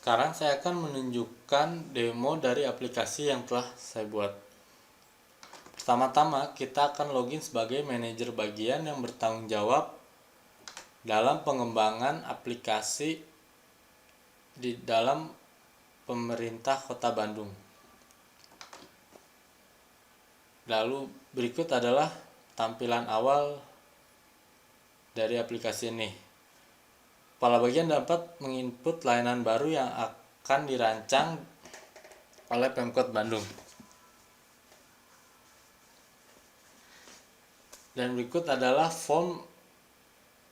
Sekarang saya akan menunjukkan demo dari aplikasi yang telah saya buat. Pertama-tama kita akan login sebagai manajer bagian yang bertanggung jawab dalam pengembangan aplikasi di dalam pemerintah Kota Bandung. Lalu berikut adalah tampilan awal dari aplikasi ini. Kepala bagian dapat menginput layanan baru yang akan dirancang oleh Pemkot Bandung. Dan berikut adalah form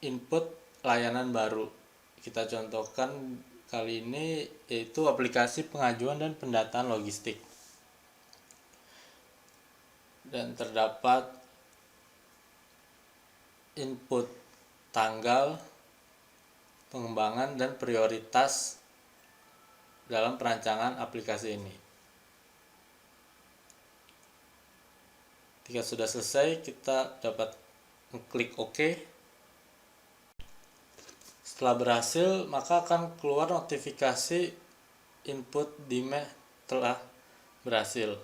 input layanan baru. Kita contohkan kali ini yaitu aplikasi pengajuan dan pendataan logistik. Dan terdapat input tanggal, pengembangan, dan prioritas dalam perancangan aplikasi ini. Jika sudah selesai, kita dapat mengklik OK. Setelah berhasil, maka akan keluar notifikasi input DIME telah berhasil.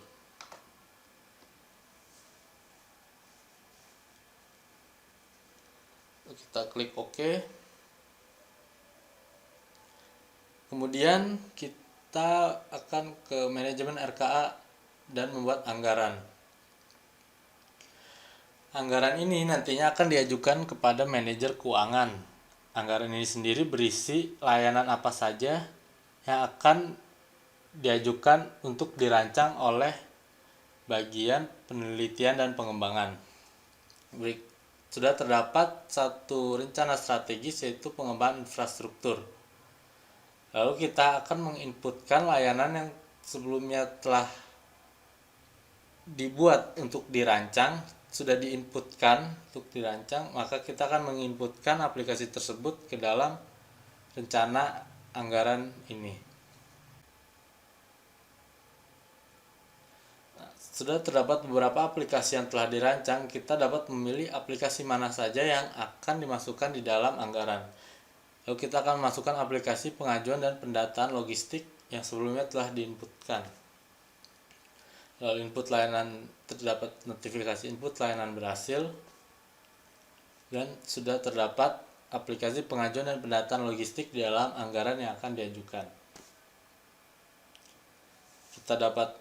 Kita klik OK. Kemudian kita akan ke manajemen RKA dan membuat anggaran. Anggaran ini nantinya akan diajukan kepada manajer keuangan. Anggaran ini sendiri berisi layanan apa saja yang akan diajukan untuk dirancang oleh bagian penelitian dan pengembangan. Sudah terdapat satu rencana strategis yaitu pengembangan infrastruktur. Lalu kita akan menginputkan layanan yang sebelumnya telah dibuat untuk dirancang, sudah diinputkan untuk dirancang, maka kita akan menginputkan aplikasi tersebut ke dalam rencana anggaran ini. Sudah terdapat beberapa aplikasi yang telah dirancang, kita dapat memilih aplikasi mana saja yang akan dimasukkan di dalam anggaran. Lalu kita akan masukkan aplikasi pengajuan dan pendataan logistik yang sebelumnya telah diinputkan. Lalu input layanan, terdapat notifikasi input layanan berhasil, dan sudah terdapat aplikasi pengajuan dan pendataan logistik di dalam anggaran yang akan diajukan. Kita dapat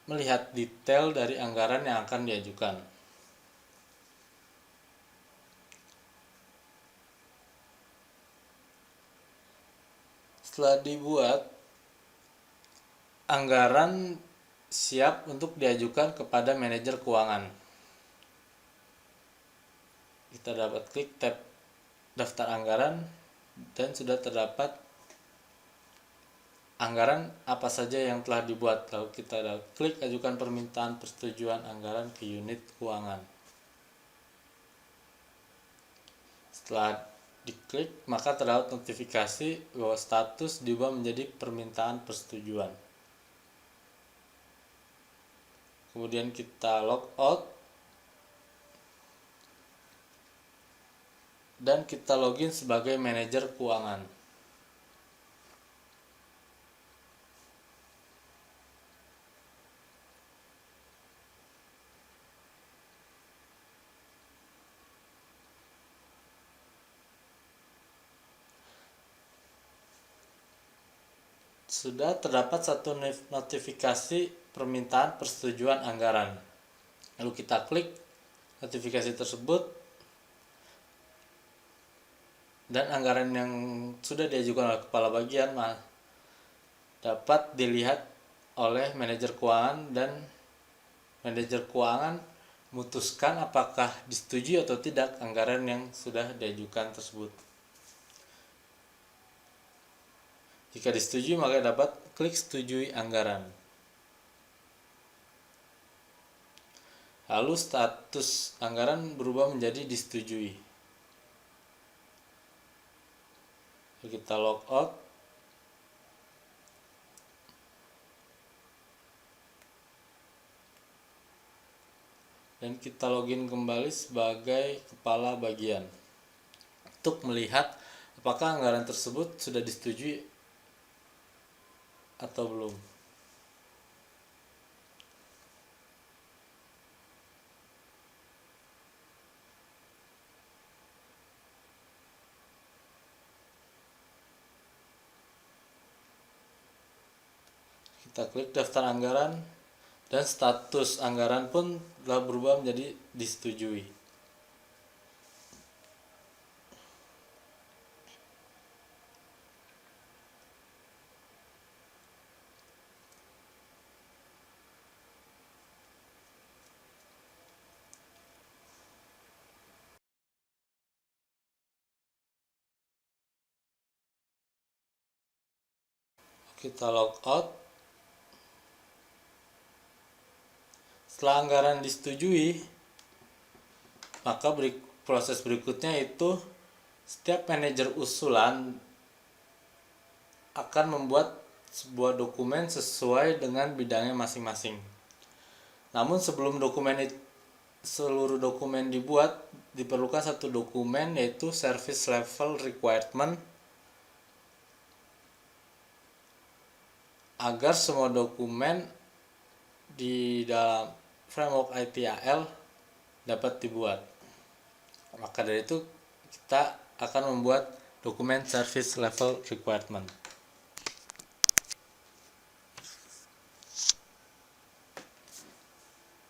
melihat detail dari anggaran yang akan diajukan. Setelah dibuat, anggaran siap untuk diajukan kepada manajer keuangan. Kita dapat klik tab daftar anggaran dan sudah terdapat anggaran apa saja yang telah dibuat. Lalu kita dapat klik ajukan permintaan persetujuan anggaran ke unit keuangan. Setelah diklik, maka terdapat notifikasi bahwa status diubah menjadi permintaan persetujuan. Kemudian kita log out dan kita login sebagai manajer keuangan. Sudah terdapat satu notifikasi permintaan persetujuan anggaran. Lalu kita klik notifikasi tersebut, dan anggaran yang sudah diajukan oleh kepala bagian dapat dilihat oleh manajer keuangan, dan manajer keuangan memutuskan apakah disetujui atau tidak anggaran yang sudah diajukan tersebut. Jika disetujui, maka dapat klik setujui anggaran. Lalu status anggaran berubah menjadi disetujui. Kita log out. Dan kita login kembali sebagai kepala bagian untuk melihat apakah anggaran tersebut sudah disetujui atau belum. Kita klik daftar anggaran dan status anggaran pun telah berubah menjadi disetujui. Kita log out. Setelah anggaran disetujui, maka proses berikutnya itu setiap manajer usulan akan membuat sebuah dokumen sesuai dengan bidangnya masing-masing. Namun sebelum seluruh dokumen dibuat, diperlukan satu dokumen yaitu Service Level Requirement agar semua dokumen di dalam framework ITIL dapat dibuat. Maka dari itu kita akan membuat dokumen Service Level Requirement.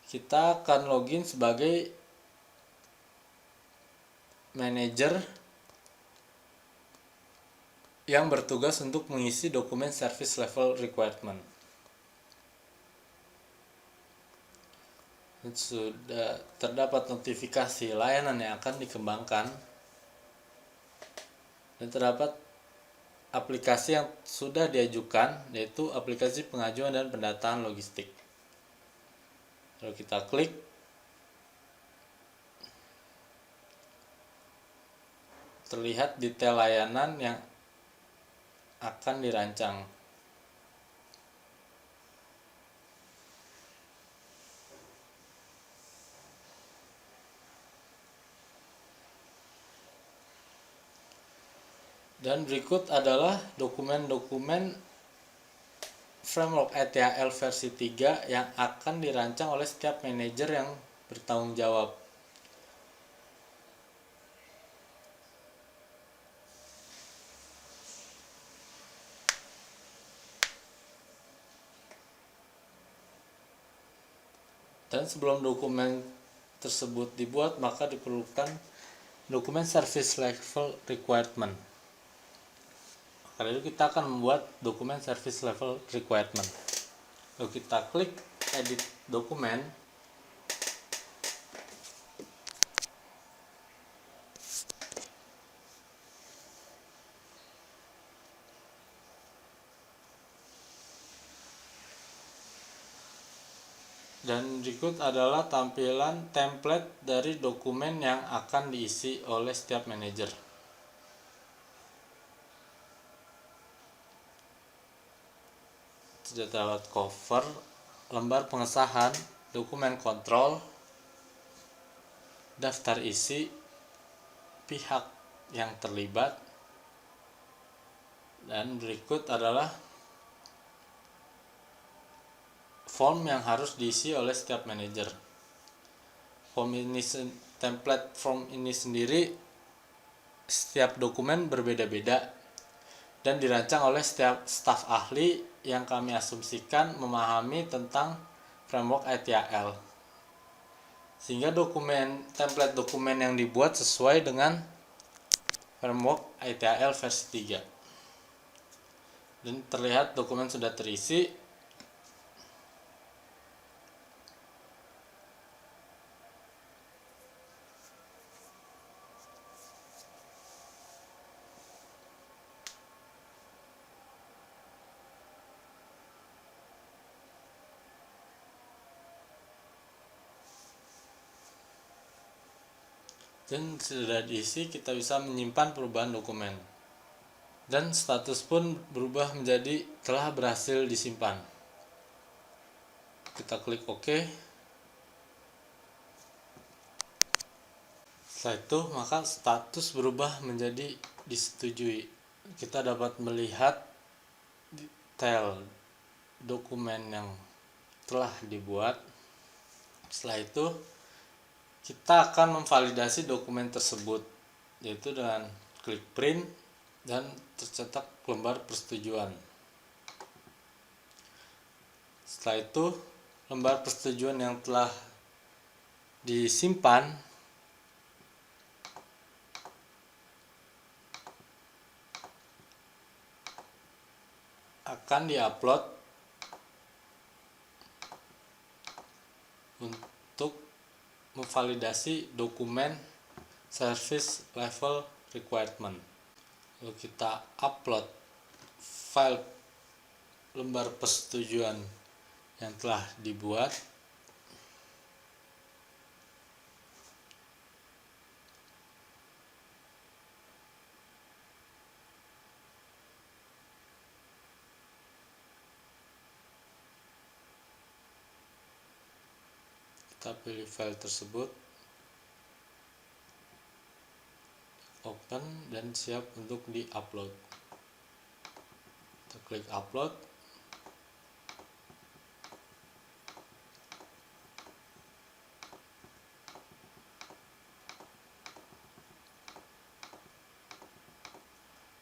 Kita akan login sebagai manajer yang bertugas untuk mengisi dokumen Service Level Requirement. Sudah terdapat notifikasi layanan yang akan dikembangkan dan terdapat aplikasi yang sudah diajukan, yaitu aplikasi pengajuan dan pendataan logistik. Lalu kita klik, terlihat detail layanan yang akan dirancang. Dan berikut adalah dokumen-dokumen framework ITIL versi 3 yang akan dirancang oleh setiap manajer yang bertanggung jawab. Dan sebelum dokumen tersebut dibuat, maka diperlukan dokumen Service Level Requirement. Kali ini kita akan membuat dokumen Service Level Requirement. Lalu kita klik edit dokumen. Dan berikut adalah tampilan template dari dokumen yang akan diisi oleh setiap manajer. Sudah terdapat cover, lembar pengesahan, dokumen kontrol, daftar isi, pihak yang terlibat, dan berikut adalah form yang harus diisi oleh setiap manajer. Template form ini sendiri, setiap dokumen berbeda-beda dan dirancang oleh setiap staf ahli yang kami asumsikan memahami tentang framework ITIL, sehingga template dokumen yang dibuat sesuai dengan framework ITIL versi 3. Dan terlihat dokumen sudah terisi. Dan sudah diisi, kita bisa menyimpan perubahan dokumen. Dan status pun berubah menjadi telah berhasil disimpan. Kita klik OK. Setelah itu, maka status berubah menjadi disetujui. Kita dapat melihat detail dokumen yang telah dibuat. Setelah itu kita akan memvalidasi dokumen tersebut, yaitu dengan klik print dan tercetak lembar persetujuan. Setelah itu lembar persetujuan yang telah disimpan akan diupload untuk memvalidasi dokumen service level requirement. Lalu kita upload file lembar persetujuan yang telah dibuat. Kita pilih file tersebut, open, dan siap untuk di-upload. Kita klik upload.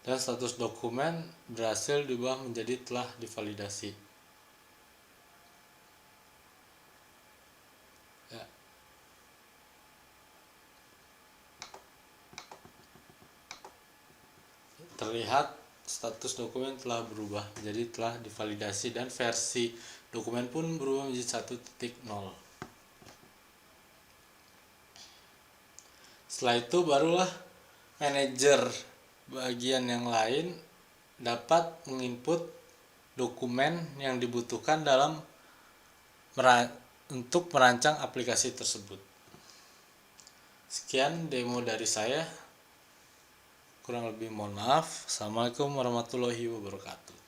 Dan status dokumen berhasil diubah menjadi telah divalidasi. Ya. Terlihat status dokumen telah berubah menjadi telah divalidasi dan versi dokumen pun berubah menjadi 1.0. Setelah itu barulah manajer bagian yang lain dapat menginput dokumen yang dibutuhkan untuk merancang aplikasi tersebut. Sekian demo dari saya. Kurang lebih mohon maaf. Assalamualaikum warahmatullahi wabarakatuh.